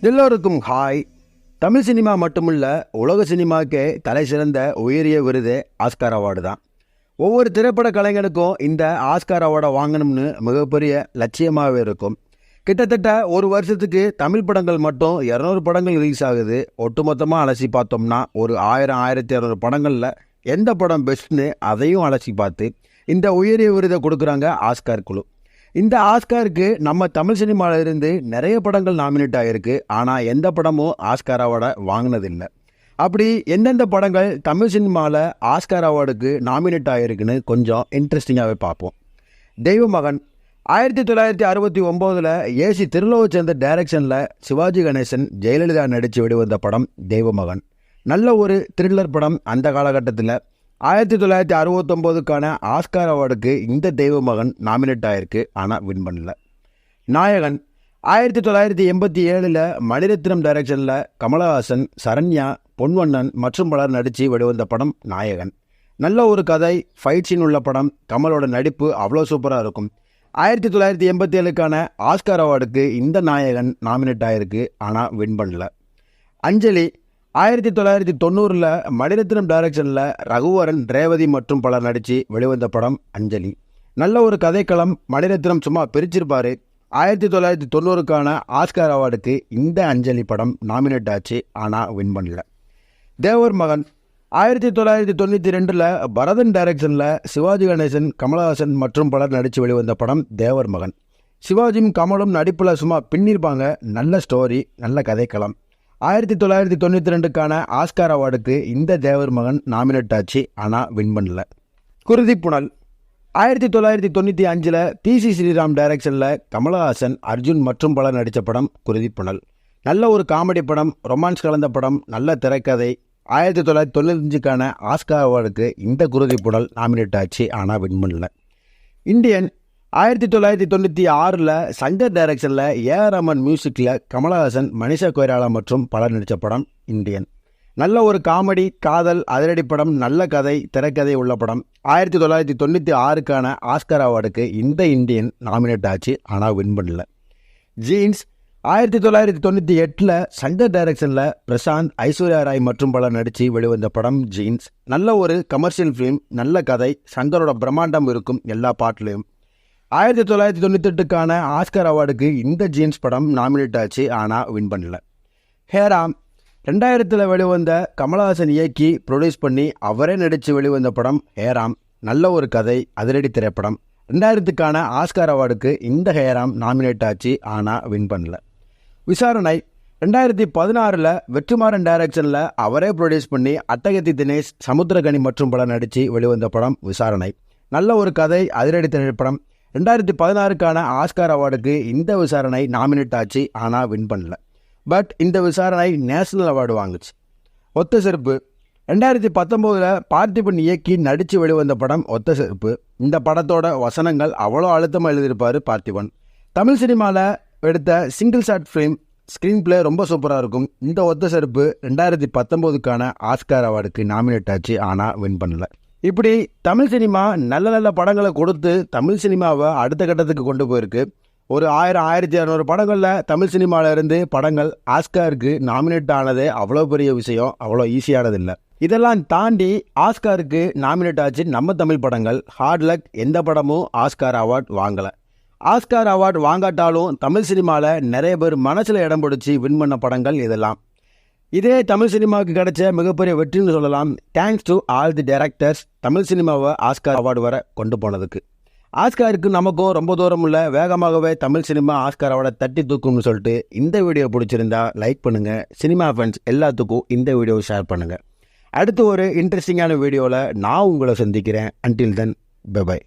எல்லோருக்கும் hi. Tamil cinema மட்டுமல்ல, உலக சினிமாக்கே தலை சிறந்த உயரிய விருது ஆஸ்கார் அவார்டு தான். ஒவ்வொரு திரைப்பட கலைஞனுக்கும் இந்த ஆஸ்கார் அவார்டை வாங்கணும்னு மிகப்பெரிய லட்சியமாகவே இருக்கும். கிட்டத்தட்ட ஒரு வருஷத்துக்கு தமிழ் படங்கள் மட்டும் 200 படங்கள் ரிலீஸ் ஆகுது. ஒட்டுமொத்தமாக அலசி பார்த்தோம்னா ஒரு 1000-1200 படங்களில் எந்த படம் பெஸ்ட்னு அதையும் அலசி பார்த்து இந்த உயரிய விருதை கொடுக்குறாங்க ஆஸ்கார் குழு. இந்த ஆஸ்காருக்கு நம்ம தமிழ் சினிமாவில் இருந்து நிறைய படங்கள் நாமினேட் ஆகிருக்கு. ஆனால் எந்த படமும் ஆஸ்கார் அவார்டை வாங்கினதில்லை. அப்படி எந்தெந்த படங்கள் தமிழ் சினிமாவில் ஆஸ்கார் அவார்டுக்கு நாமினேட் ஆகிருக்குன்னு கொஞ்சம் இன்ட்ரெஸ்டிங்காகவே பார்ப்போம். தெய்வமகன் 1969 ஏசி திருலோகச்சந்தர் டைரக்ஷனில் சிவாஜி கணேசன் ஜெயலலிதா நடித்து வெளிவந்த படம் தெய்வமகன். நல்ல ஒரு த்ரில்லர் படம். அந்த காலகட்டத்தில் 1969க்கான ஆஸ்கார் அவார்டுக்கு இந்த தெய்வமகன் நாமினேட் ஆகிருக்கு. ஆனால் வின் பண்ணல. நாயகன் 1987 மணிரத்னம் டைரக்ஷனில் கமலஹாசன், சரண்யா, பொன்வண்ணன் மற்றும் பலர் நடித்து வெளிவந்த படம் நாயகன். நல்ல ஒரு கதை, ஃபைட் சீன் உள்ள படம். கமலோட நடிப்பு அவ்வளோ சூப்பராக இருக்கும். 1987க்கான ஆஸ்கார் அவார்டுக்கு இந்த நாயகன் நாமினேட் ஆகிருக்கு. ஆனால் வின் பண்ணல. அஞ்சலி 1990 மணிரத்னம் டைரக்ஷனில் ரகுவரன், ரேவதி மற்றும் பலர் நடித்து வெளிவந்த படம் அஞ்சலி. நல்ல ஒரு கதைக்களம். மணிரத்னம் சும்மா பிரிச்சிருப்பார். 1990க்கான ஆஸ்கார் அவார்டுக்கு இந்த அஞ்சலி படம் நாமினேட் ஆச்சு. ஆனால் வின் பண்ணல. தேவர் மகன் 1992 பரதன் டைரக்ஷனில் சிவாஜி கணேசன், கமலஹாசன் மற்றும் பலர் நடித்து வெளிவந்த படம் தேவர் மகன். சிவாஜியும் கமலும் நடிப்பில் சும்மா பின்னிருப்பாங்க. நல்ல ஸ்டோரி, நல்ல கதைக்களம். 1992க்கான ஆஸ்கார் அவார்டுக்கு இந்த தேவர் மகன் நாமினேட் ஆச்சு. ஆனால் வின் பண்ணல. குருதிப்புணல் 1995 PC ஸ்ரீராம் டைரக்ஷனில் கமலஹாசன், அர்ஜுன் மற்றும் பலர் நடித்த படம் குருதிப்புணல். நல்ல ஒரு காமெடி படம், ரொமான்ஸ் கலந்த படம், நல்ல திரைக்கதை. 1995க்கான ஆஸ்கார் அவார்டுக்கு இந்த குருதிப்புணல் நாமினேட் ஆச்சு. ஆனால் வின் பண்ணல. இந்தியன் 1996 சங்கர் டைரக்ஷனில் AR ரஹ்மான் மியூசிக்கில் கமலஹாசன், மனிஷா கொய்ராலா மற்றும் பலர் நடித்த படம் இந்தியன். நல்ல ஒரு காமெடி, காதல், அதிரடி படம், நல்ல கதை, திரைக்கதை உள்ள படம். 1996க்கான ஆஸ்கார் அவார்டுக்கு இந்த இந்தியன் நாமினேட் ஆச்சு. ஆனால் வின் பண்ணல. ஜீன்ஸ் 1998 சங்கர் டைரக்ஷனில் பிரசாந்த், ஐஸ்வர்யா ராய் மற்றும் பலர் நடித்து வெளிவந்த படம் ஜீன்ஸ். நல்ல ஒரு கமர்ஷியல் ஃபிலிம், நல்ல கதை, சங்கரோட பிரம்மாண்டம் இருக்கும் எல்லா பாட்டிலையும். 1998க்கான ஆஸ்கார் அவார்டுக்கு இந்த ஜீன்ஸ் படம் நாமினேட் ஆச்சு. ஆனால் வின் பண்ணல. ஹேராம் 2000 வெளிவந்த கமலஹாசன் இயக்கி ப்ரொடியூஸ் பண்ணி அவரே நடித்து வெளிவந்த படம் ஹேராம். நல்ல ஒரு கதை, அதிரடி திரைப்படம். 2000க்கான ஆஸ்கார் அவார்டுக்கு இந்த ஹேராம் நாமினேட் ஆச்சு. ஆனால் வின் பண்ணல. விசாரணை 2016 வெற்றிமாறன் டைரக்ஷனில் அவரே ப்ரொடியூஸ் பண்ணி அட்டகத்தி தினேஷ், சமுத்திரகனி மற்றும் பலர் நடித்து வெளிவந்த படம் விசாரணை. நல்ல ஒரு கதை, அதிரடி திரைப்படம். 2016க்கான ஆஸ்கார் அவார்டுக்கு இந்த விசாரணை நாமினேட் ஆச்சு. ஆனால் வின் பண்ணல. பட் இந்த விசாரணை நேஷனல் அவார்டு வாங்குச்சு. ஒத்த செருப்பு 2019 பார்த்திபன் இயக்கி நடித்து வெளிவந்த படம் ஒத்த செருப்பு. இந்த படத்தோட வசனங்கள் அவ்வளோ அழுத்தமாக எழுதியிருப்பார் பார்த்திபன். தமிழ் சினிமாவில் எடுத்த single shot film, screenplay ரொம்ப சூப்பராக இருக்கும். இந்த ஒத்த செருப்பு 2019க்கான ஆஸ்கார் அவார்டுக்கு நாமினேட் ஆச்சு. ஆனால் வின் பண்ணல. இப்படி தமிழ் சினிமா நல்ல நல்ல படங்களை கொடுத்து தமிழ் சினிமாவை அடுத்த கட்டத்துக்கு கொண்டு போயிருக்கு. ஒரு 1000-1200 படங்களில் தமிழ் சினிமாவில் இருந்து படங்கள் ஆஸ்காருக்கு நாமினேட் ஆனதே அவ்வளோ பெரிய விஷயம், அவ்வளோ ஈஸியானதில்லை. இதெல்லாம் தாண்டி ஆஸ்காருக்கு நாமினேட் ஆச்சு நம்ம தமிழ் படங்கள். ஹார்ட் லக், எந்த படமும் ஆஸ்கார் அவார்ட் வாங்கலை. ஆஸ்கார் அவார்ட் வாங்காட்டாலும் தமிழ் சினிமாவில் நிறைய பேர் மனசில் இடம் பிடிச்சி வின் பண்ண படங்கள் இதெல்லாம். இதே தமிழ் சினிமாவுக்கு கிடைச்ச மிகப்பெரிய வெற்றின்னு சொல்லலாம். Thanks to all the directors, Tamil சினிமாவை ஆஸ்கார் அவார்டு வர கொண்டு போனதுக்கு. ஆஸ்காருக்கு நமக்கும் ரொம்ப தூரம் உள்ள வேகமாகவே தமிழ் சினிமா ஆஸ்கார் அவார்டை தட்டி தூக்கும்னு சொல்லிட்டு இந்த வீடியோ பிடிச்சிருந்தா லைக் பண்ணுங்கள். சினிமா ஃப்ரெண்ட்ஸ் எல்லாத்துக்கும் இந்த வீடியோவை ஷேர் பண்ணுங்கள். அடுத்து ஒரு இன்ட்ரெஸ்டிங்கான வீடியோவில் நான் உங்களை சந்திக்கிறேன். Until then, bye by.